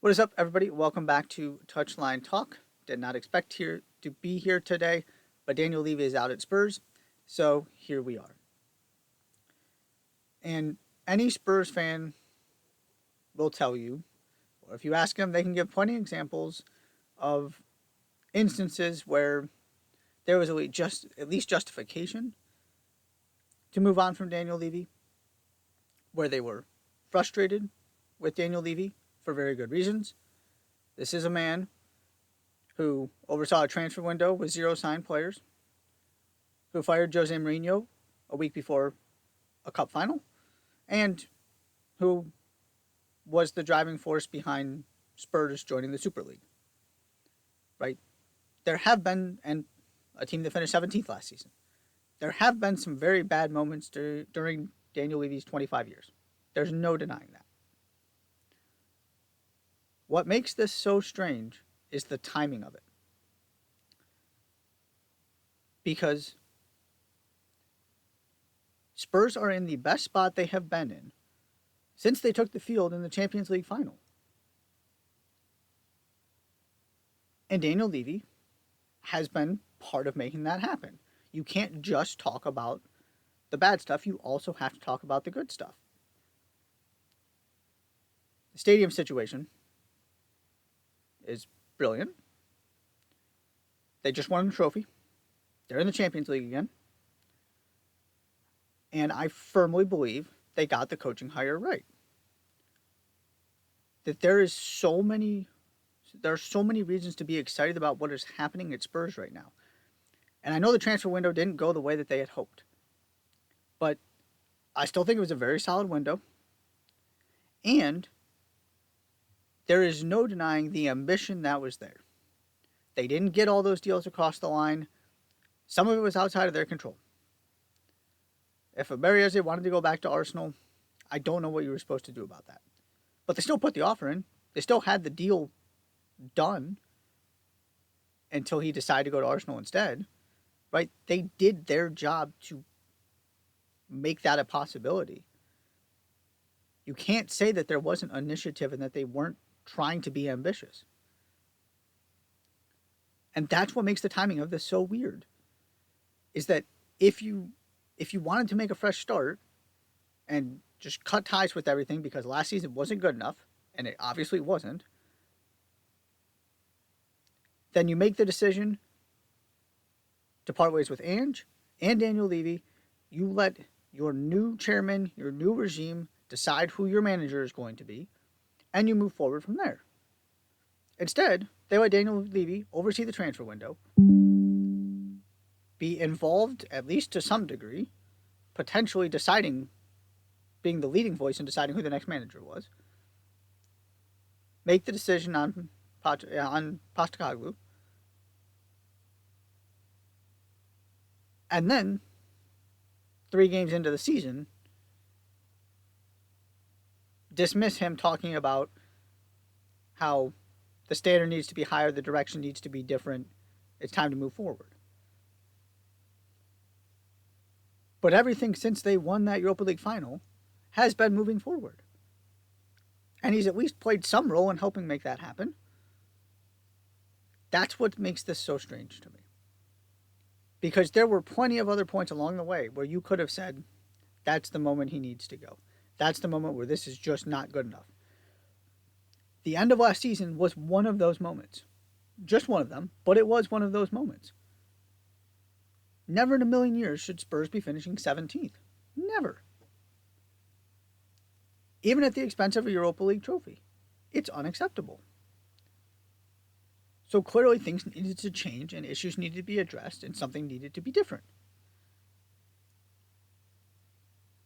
What is up, everybody? Welcome back to Touchline Talk. Did not expect here to be here today, but Daniel Levy is out at Spurs, so here we are. And any Spurs fan will tell you, or if you ask them, they can give plenty of examples of instances where there was at least justification to move on from Daniel Levy, where they were frustrated with Daniel Levy for very good reasons. This is a man who oversaw a transfer window with zero signed players, who fired Jose Mourinho a week before a cup final, and who was the driving force behind Spurs joining the Super League. Right? There have been, and a team that finished 17th last season, there have been some very bad moments during Daniel Levy's 25 years. There's no denying that. What makes this so strange is the timing of it. Because Spurs are in the best spot they have been in since they took the field in the Champions League final. And Daniel Levy has been part of making that happen. You can't just talk about the bad stuff, you also have to talk about the good stuff. The stadium situation is brilliant. They just won a trophy. They're in the Champions League again. And I firmly believe they got the coaching hire right. That there are so many reasons to be excited about what is happening at Spurs right now. And I know the transfer window didn't go the way that they had hoped. But I still think it was a very solid window. And there is no denying the ambition that was there. They didn't get all those deals across the line. Some of it was outside of their control. If Barriere wanted to go back to Arsenal, I don't know what you were supposed to do about that. But they still put the offer in. They still had the deal done until he decided to go to Arsenal instead. Right? They did their job to make that a possibility. You can't say that there wasn't initiative and that they weren't trying to be ambitious. And that's what makes the timing of this so weird. Is that if you wanted to make a fresh start and just cut ties with everything because last season wasn't good enough, and it obviously wasn't, then you make the decision to part ways with Ange and Daniel Levy. You let your new chairman, your new regime, decide who your manager is going to be, and you move forward from there. Instead, they let Daniel Levy oversee the transfer window, be involved, at least to some degree, potentially being the leading voice in deciding who the next manager was, make the decision on Postecoglou, and then 3 games into the season, dismiss him talking about how the standard needs to be higher, the direction needs to be different, it's time to move forward. But everything since they won that Europa League final has been moving forward. And he's at least played some role in helping make that happen. That's what makes this so strange to me. Because there were plenty of other points along the way where you could have said, that's the moment he needs to go. That's the moment where this is just not good enough. The end of last season was one of those moments. Just one of them, but it was one of those moments. Never in a million years should Spurs be finishing 17th. Never. Even at the expense of a Europa League trophy. It's unacceptable. So clearly things needed to change and issues needed to be addressed and something needed to be different.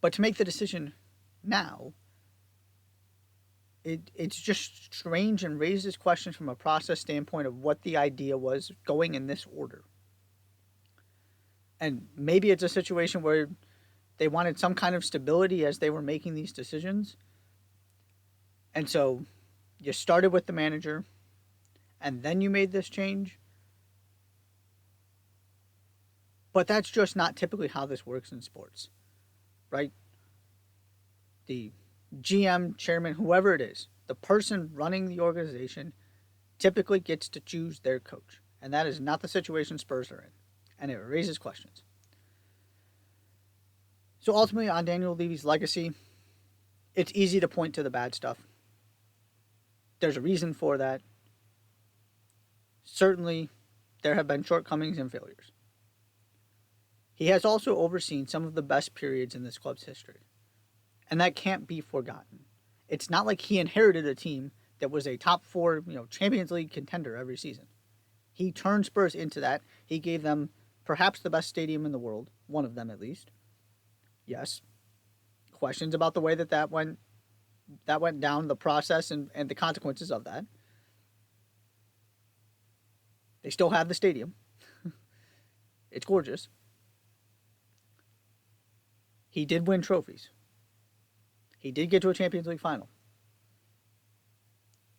But to make the decision now, it's just strange and raises questions from a process standpoint of what the idea was going in this order. And maybe it's a situation where they wanted some kind of stability as they were making these decisions. And so you started with the manager, and then you made this change. But that's just not typically how this works in sports, right? The GM, chairman, whoever it is, The person running the organization typically gets to choose their coach. And that is not the situation Spurs are in. And it raises questions. So ultimately, on Daniel Levy's legacy, it's easy to point to the bad stuff. There's a reason for that. Certainly, there have been shortcomings and failures. He has also overseen some of the best periods in this club's history. And that can't be forgotten. It's not like he inherited a team that was a top four, Champions League contender every season. He turned Spurs into that. He gave them perhaps the best stadium in the world, one of them at least. Yes. Questions about the way that went down, the process and the consequences of that. They still have the stadium. It's gorgeous. He did win trophies. He did get to a Champions League final.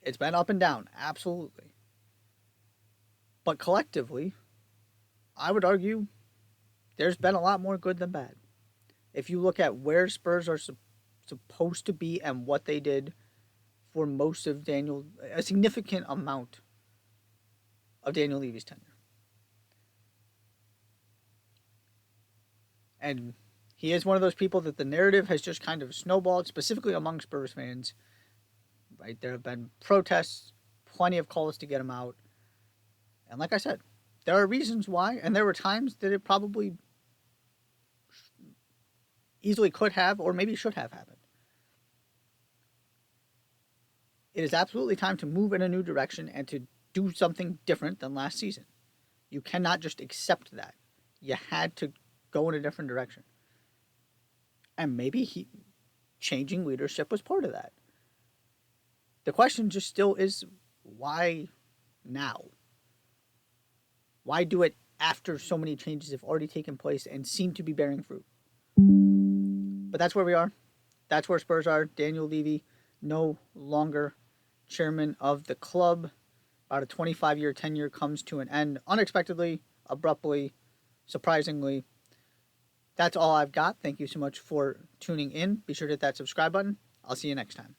It's been up and down, absolutely. But collectively, I would argue there's been a lot more good than bad. If you look at where Spurs are supposed to be and what they did for most of a significant amount of Daniel Levy's tenure. And he is one of those people that the narrative has just kind of snowballed, specifically among Spurs fans. Right? There have been protests, plenty of calls to get him out. And like I said, there are reasons why, and there were times that it probably easily could have or maybe should have happened. It is absolutely time to move in a new direction and to do something different than last season. You cannot just accept that. You had to go in a different direction. And maybe changing leadership was part of that. The question just still is, why now? Why do it after so many changes have already taken place and seem to be bearing fruit? But that's where we are. That's where Spurs are. Daniel Levy, no longer chairman of the club. About a 25-year tenure comes to an end unexpectedly, abruptly, surprisingly. That's all I've got. Thank you so much for tuning in. Be sure to hit that subscribe button. I'll see you next time.